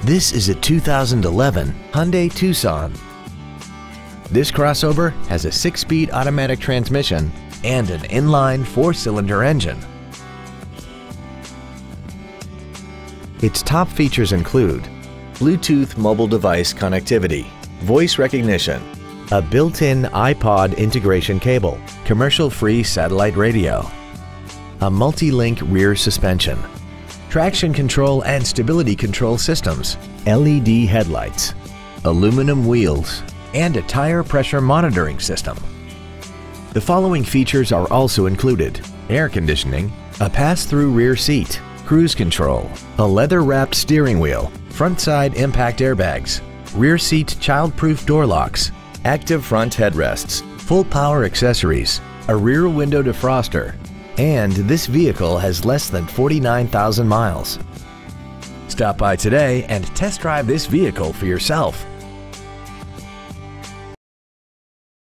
This is a 2011 Hyundai Tucson. This crossover has a 6-speed automatic transmission and an inline 4-cylinder engine. Its top features include Bluetooth mobile device connectivity, voice recognition, a built-in iPod integration cable, commercial-free satellite radio, a multi-link rear suspension, traction control and stability control systems, LED headlights, aluminum wheels, and a tire pressure monitoring system. The following features are also included: air conditioning, a pass-through rear seat, cruise control, a leather-wrapped steering wheel, front side impact airbags, rear seat child-proof door locks, active front headrests, full power accessories, a rear window defroster, and this vehicle has less than 49,000 miles. Stop by today and test drive this vehicle for yourself.